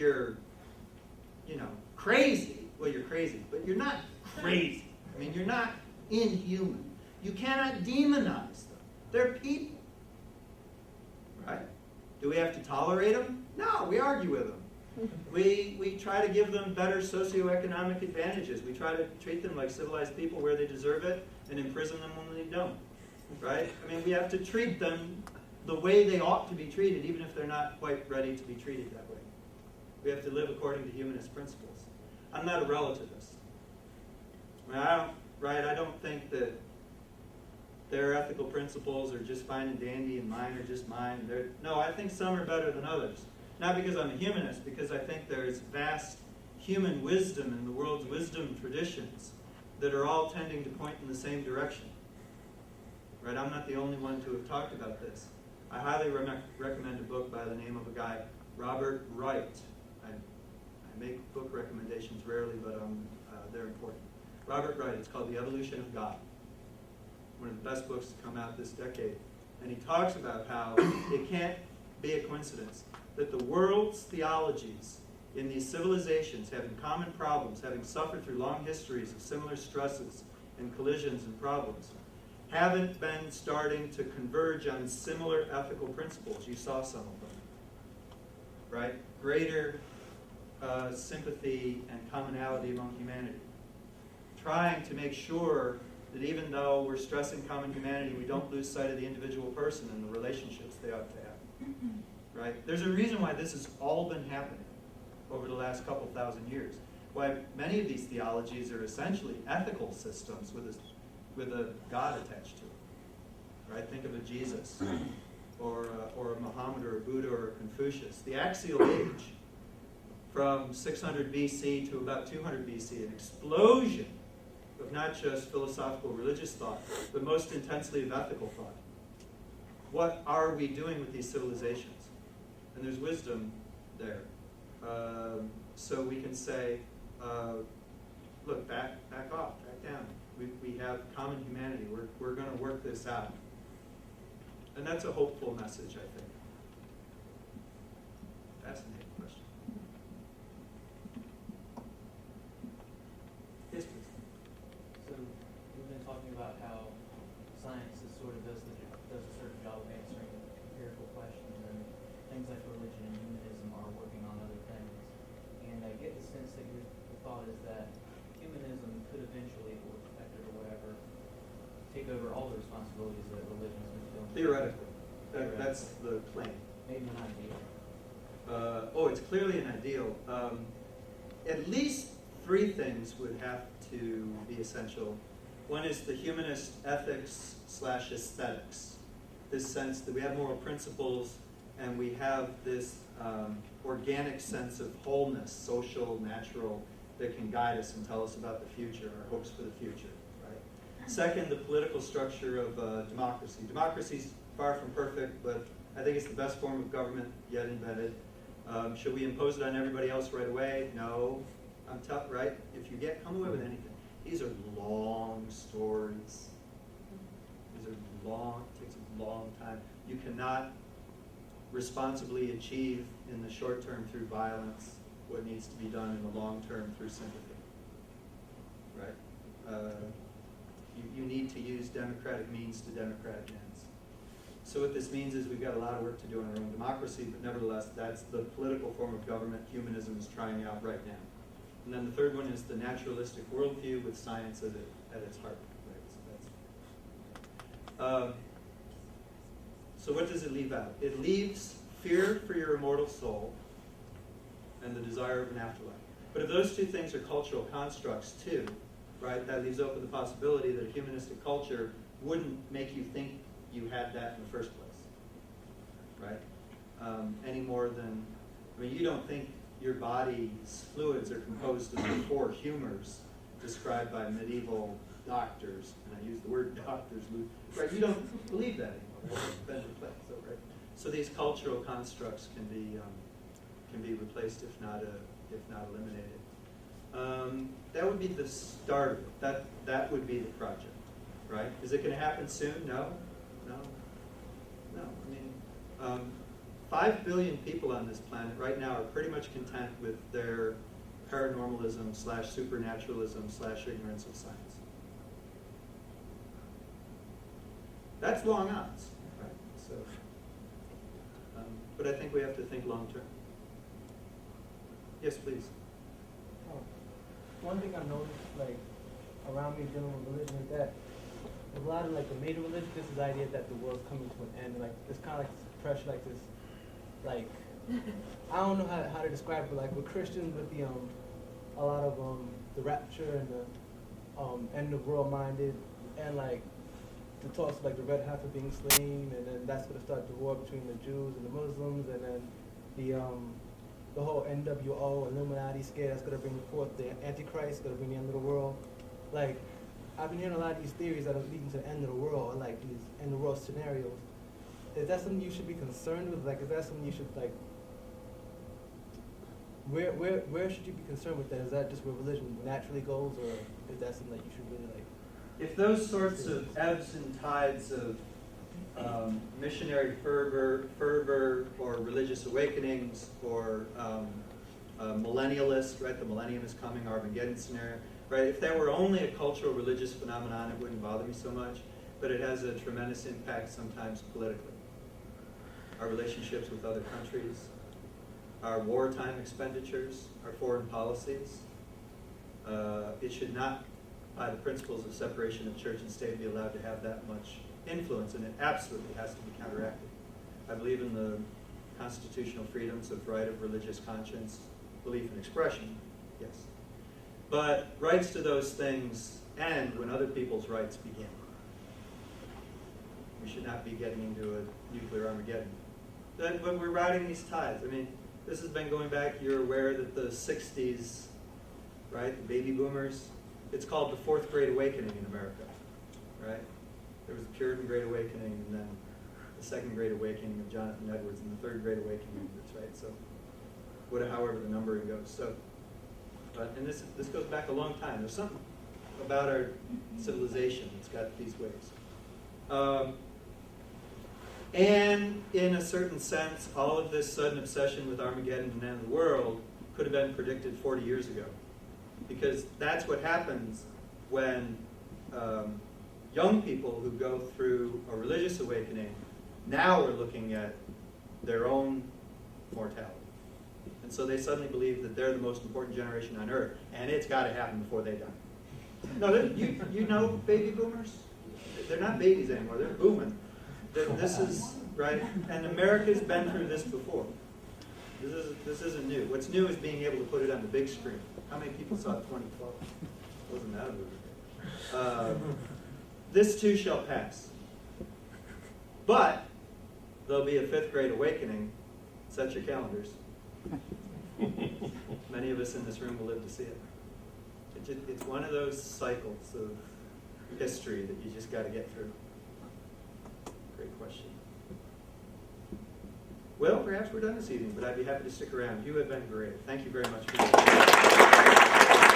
you're, crazy. Well, you're crazy, but you're not crazy. I mean, you're not inhuman. You cannot demonize them. They're people. Right? Do we have to tolerate them? No, we argue with them. We try to give them better socioeconomic advantages. We try to treat them like civilized people where they deserve it and imprison them when they don't. Right? I mean, we have to treat them the way they ought to be treated, even if they're not quite ready to be treated that way. We have to live according to humanist principles. I'm not a relativist. I don't think that their ethical principles are just fine and dandy and mine are just mine. No, I think some are better than others. Not because I'm a humanist, because I think there's vast human wisdom in the world's wisdom traditions that are all tending to point in the same direction. Right? I'm not the only one to have talked about this. I highly recommend a book by the name of a guy, Robert Wright. I make book recommendations rarely, but they're important. Robert Wright, it's called The Evolution of God. One of the best books to come out this decade. And he talks about how it can't be a coincidence that the world's theologies in these civilizations having common problems, having suffered through long histories of similar stresses and collisions and problems, haven't been starting to converge on similar ethical principles. You saw some of them. Right? Greater sympathy and commonality among humanity. Trying to make sure that even though we're stressing common humanity, we don't lose sight of the individual person and the relationships they ought to have. Right? There's a reason why this has all been happening over the last couple thousand years. Why many of these theologies are essentially ethical systems with a God attached to it. Right? Think of a Jesus, or a Muhammad, or a Buddha, or a Confucius. The axial age, from 600 BC to about 200 BC, an explosion of not just philosophical religious thought, but most intensely of ethical thought. What are we doing with these civilizations? And there's wisdom there. So we can say, look, back off, back down. We have common humanity. We're going to work this out. And that's a hopeful message, I think. Fascinating question. Yes, please. So we've been talking about how science is sort of does a certain job of answering empirical questions, and things like religion and humanism are working on other things. And I get the sense that your thought is that humanism could eventually, or effective or whatever, take over all the responsibilities that religion's been doing. Theoretically. That's the claim. Maybe an ideal. It's clearly an ideal. At least three things would have to be essential. One is the humanist ethics / aesthetics. This sense that we have moral principles and we have this organic sense of wholeness, social, natural, that can guide us and tell us about the future, our hopes for the future. Right? Second, the political structure of democracy. Democracy is far from perfect, but I think it's the best form of government yet invented. Should we impose it on everybody else right away? No. I'm tough, right? If you come away with anything, these are long stories. These are long, it takes a long time. You cannot responsibly achieve in the short term through violence what needs to be done in the long term through sympathy. Right? You need to use democratic means to democratic ends. So what this means is we've got a lot of work to do on our own democracy, but nevertheless, that's the political form of government humanism is trying out right now. And then the third one is the naturalistic worldview with science at its heart. Right? So what does it leave out? It leaves fear for your immortal soul and the desire of an afterlife. But if those two things are cultural constructs too, right, that leaves open the possibility that a humanistic culture wouldn't make you think you had that in the first place, right? Any more than, you don't think your body's fluids are composed of the four humors described by medieval doctors, and I use the word doctors, right? You don't believe that anymore. It's been replaced, right? So these cultural constructs can be replaced, if not eliminated. That would be the start of it. That would be the project, right? Is it going to happen soon? No. 5 billion people on this planet right now are pretty much content with their paranormalism / supernaturalism / ignorance of science. That's long odds, right? So, but I think we have to think long term. Yes, please. One thing I've noticed, like, around me dealing with religion is that a lot of, like, the major religions, this is the idea that the world's coming to an end. Like, it's kind of like this pressure, like this, like, I don't know how to describe it, but, like, with Christians, with the, a lot of, the rapture and the, end of world minded, and, like, the talks of, like, the red heifer being slain, and then that's going to start the war between the Jews and the Muslims, and then the whole NWO, Illuminati scare that's going to bring forth the Antichrist, going to bring the end of the world. Like, I've been hearing a lot of these theories that are leading to the end of the world, or like these end of the world scenarios. Is that something you should be concerned with? Like, is that something you should, like, where should you be concerned with that? Is that just where religion naturally goes, or is that something that you should really, like? If those sorts of ebbs and tides of missionary fervor, or religious awakenings, or millennialist, right? The millennium is coming, Armageddon scenario, right? If that were only a cultural religious phenomenon, it wouldn't bother me so much. But it has a tremendous impact sometimes politically. Our relationships with other countries, our wartime expenditures, our foreign policies. It should not, by the principles of separation of church and state, be allowed to have that much influence, and it absolutely has to be counteracted. I believe in the constitutional freedoms of right of religious conscience, belief and expression, yes. But rights to those things end when other people's rights begin. We should not be getting into a nuclear Armageddon. But we're riding these tides. I mean, this has been going back, you're aware that the 60s, right, the baby boomers, it's called the Fourth Great Awakening in America, right? There was the Puritan Great Awakening, and then the Second Great Awakening of Jonathan Edwards, and the Third Great Awakening of Edwards, right? So, however the numbering goes. So, and this goes back a long time. There's something about our civilization that's got these waves. And in a certain sense, all of this sudden obsession with Armageddon and the end of the world could have been predicted 40 years ago. Because that's what happens when young people who go through a religious awakening now are looking at their own mortality. And so they suddenly believe that they're the most important generation on earth, and it's got to happen before they die. No, you know baby boomers? They're not babies anymore, they're booming. This is, right, and America's been through this before. This isn't new. What's new is being able to put it on the big screen. How many people saw 2012? Wasn't that a movie? This too shall pass. But there'll be a fifth great awakening. Set your calendars. Many of us in this room will live to see it. It's one of those cycles of history that you just got to get through. Great question. Well, perhaps we're done this evening, but I'd be happy to stick around. You have been great. Thank you very much for your time.